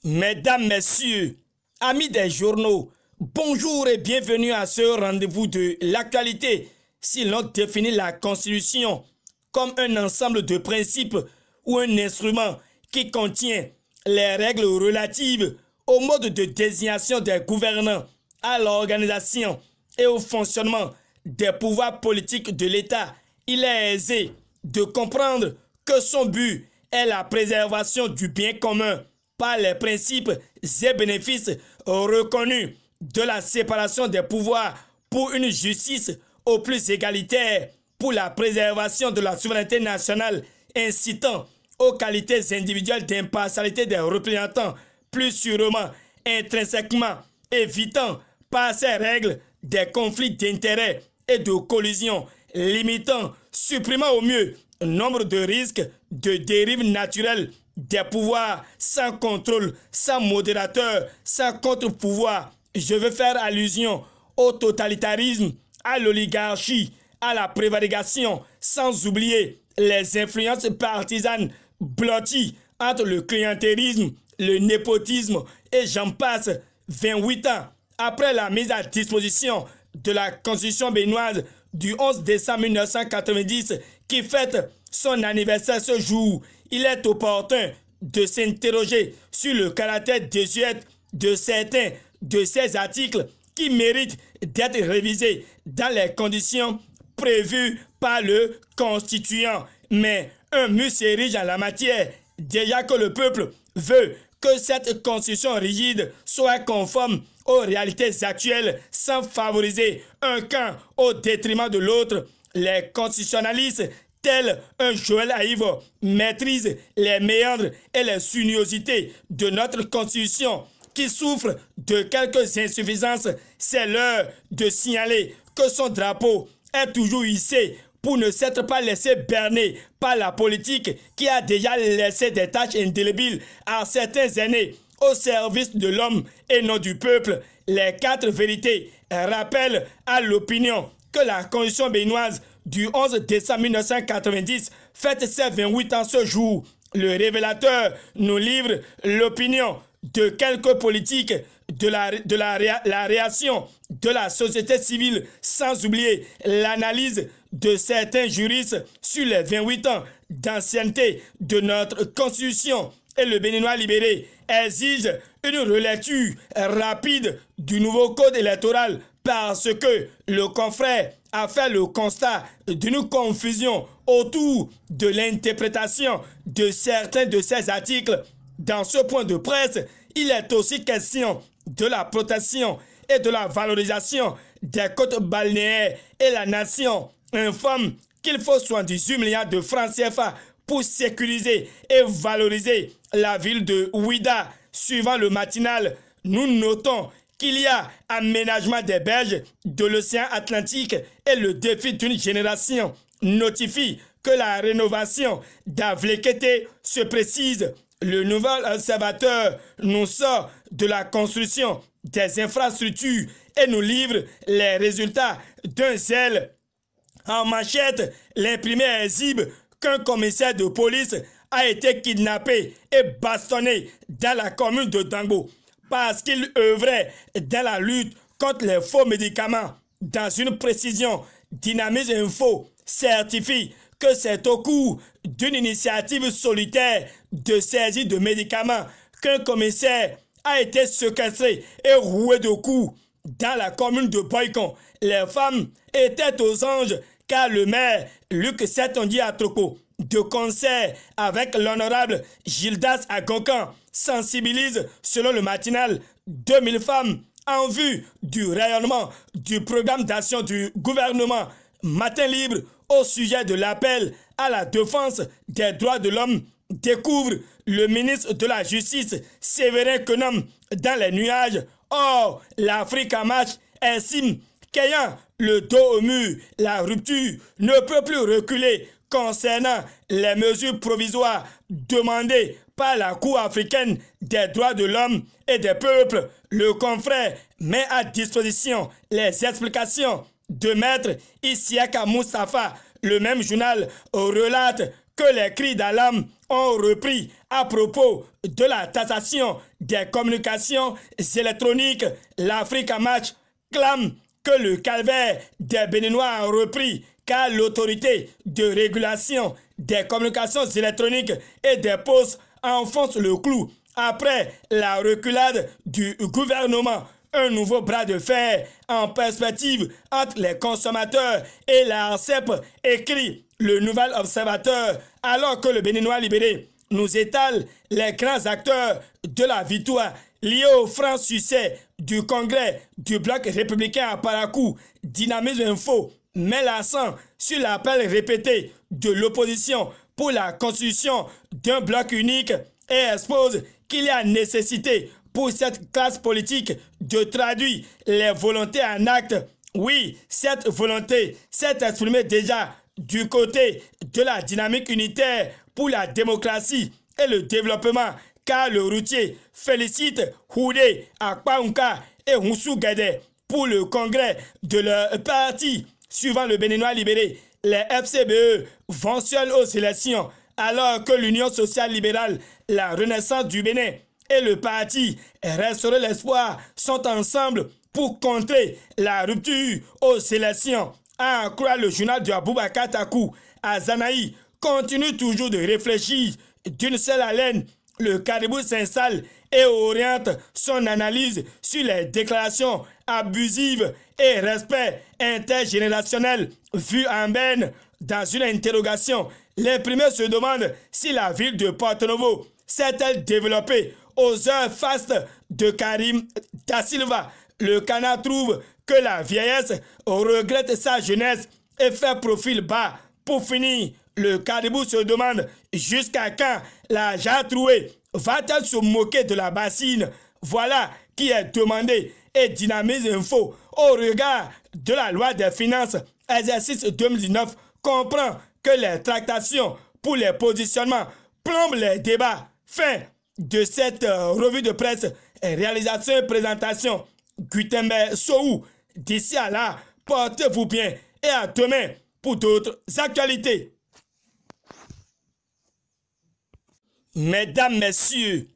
Mesdames, Messieurs, amis des journaux, bonjour et bienvenue à ce rendez-vous de l'actualité. Si l'on définit la Constitution comme un ensemble de principes ou un instrument qui contient les règles relatives au mode de désignation des gouvernants, à l'organisation et au fonctionnement des pouvoirs politiques de l'État, il est aisé de comprendre que son but est la préservation du bien commun par les principes et bénéfices reconnus de la séparation des pouvoirs pour une justice au plus égalitaire, pour la préservation de la souveraineté nationale, incitant aux qualités individuelles d'impartialité des représentants, plus sûrement, intrinsèquement, évitant par ces règles des conflits d'intérêts et de collision, limitant, supprimant au mieux nombre de risques de dérive naturelle des pouvoirs sans contrôle, sans modérateur, sans contre-pouvoir. Je veux faire allusion au totalitarisme, à l'oligarchie, à la prévarication, sans oublier les influences partisanes blotties entre le clientélisme, le népotisme et j'en passe. 28 ans après la mise à disposition de la Constitution béninoise du 11 décembre 1990 qui fête son anniversaire ce jour, il est opportun de s'interroger sur le caractère désuet de certains de ces articles qui méritent d'être révisés dans les conditions prévues par le constituant. Mais un mur s'érige en la matière, déjà que le peuple veut que cette constitution rigide soit conforme aux réalités actuelles sans favoriser un camp au détriment de l'autre. Les constitutionnalistes, tels un Joël Haïve, maîtrisent les méandres et les sinuosités de notre constitution qui souffre de quelques insuffisances. C'est l'heure de signaler que son drapeau est toujours hissé pour ne s'être pas laissé berner par la politique qui a déjà laissé des tâches indélébiles à certains aînés au service de l'homme et non du peuple. Les 4 vérités rappellent à l'opinion que la Constitution béninoise du 11 décembre 1990 fête ses 28 ans ce jour. Le révélateur nous livre l'opinion de quelques politiques, la réaction de la société civile, sans oublier l'analyse de certains juristes sur les 28 ans d'ancienneté de notre Constitution. Et le Béninois libéré exige une relecture rapide du nouveau code électoral parce que le confrère a fait le constat d'une confusion autour de l'interprétation de certains de ces articles. Dans ce point de presse, il est aussi question de la protection et de la valorisation des côtes balnéaires et la nation informe qu'il faut 78 milliards de francs CFA pour sécuriser et valoriser la ville de Ouida. Suivant le matinal, nous notons qu'il y a aménagement des berges de l'océan Atlantique et le défi d'une génération notifie que la rénovation d'Avlekete se précise. Le nouvel observateur nous sort de la construction des infrastructures et nous livre les résultats d'un zèle. En manchette, l'imprimé exhibe qu'un commissaire de police a été kidnappé et bastonné dans la commune de Dangbo parce qu'il œuvrait dans la lutte contre les faux médicaments. Dans une précision, Dynamisme Info certifie que c'est au cours d'une initiative solitaire de saisie de médicaments qu'un commissaire a été séquestré et roué de coups dans la commune de Boycon. Les femmes étaient aux anges car le maire Luc Setondi Atroko, de concert avec l'honorable Gildas Agoncan, sensibilise selon le matinal 2000 femmes en vue du rayonnement du programme d'action du gouvernement Matin Libre au sujet de l'appel à la défense des droits de l'homme. Découvre le ministre de la Justice Séverin Kenom dans les nuages. Or, l'Afrique en marche estime qu'ayant le dos au mur, la rupture ne peut plus reculer concernant les mesures provisoires demandées par la Cour africaine des droits de l'homme et des peuples. Le confrère met à disposition les explications de maître Isiaka Moustapha. Le même journal relate que les cris d'alarme ont repris à propos de la taxation des communications électroniques. L'Afrique en marche clame que le calvaire des Béninois a repris car l'autorité de régulation des communications électroniques et des postes enfonce le clou après la reculade du gouvernement. Un nouveau bras de fer en perspective entre les consommateurs et la ARCEP, écrit le Nouvel Observateur, alors que le Béninois libéré nous étale les grands acteurs de la victoire liés au franc succès du congrès du bloc républicain à Parakou. Dynamisme Info met l'accent sur l'appel répété de l'opposition pour la constitution d'un bloc unique et expose qu'il y a nécessité pour cette classe politique de traduire les volontés en actes. Oui, cette volonté s'est exprimée déjà du côté de la dynamique unitaire pour la démocratie et le développement, car le routier félicite Houdé, Akpaunka et Moussou Gede pour le congrès de leur parti. Suivant le Béninois libéré, les FCBE vont seuls aux élections, alors que l'Union sociale libérale, la Renaissance du Bénin et le parti Restaurer l'espoir sont ensemble pour contrer la rupture aux élections. À en croire le journal de Aboubakar Takou, Azanaï continue toujours de réfléchir d'une seule haleine. Le caribou s'installe et oriente son analyse sur les déclarations abusives et respect intergénérationnel vu en berne. Dans une interrogation, les premiers se demandent si la ville de Porto-Novo s'est-elle développée aux heures fastes de Karim Da Silva. Le canard trouve que la vieillesse regrette sa jeunesse et fait profil bas. Pour finir, le caribou se demande jusqu'à quand la Jatrouée va-t-elle se moquer de la bassine. Voilà qui est demandé et Dynamisme Info au regard de la loi des finances exercice 2019 comprend que les tractations pour les positionnements plombent les débats. Fin de cette revue de presse, réalisation et présentation Gutenberg Sohou. D'ici à là, portez-vous bien et à demain pour d'autres actualités. Mesdames, Messieurs,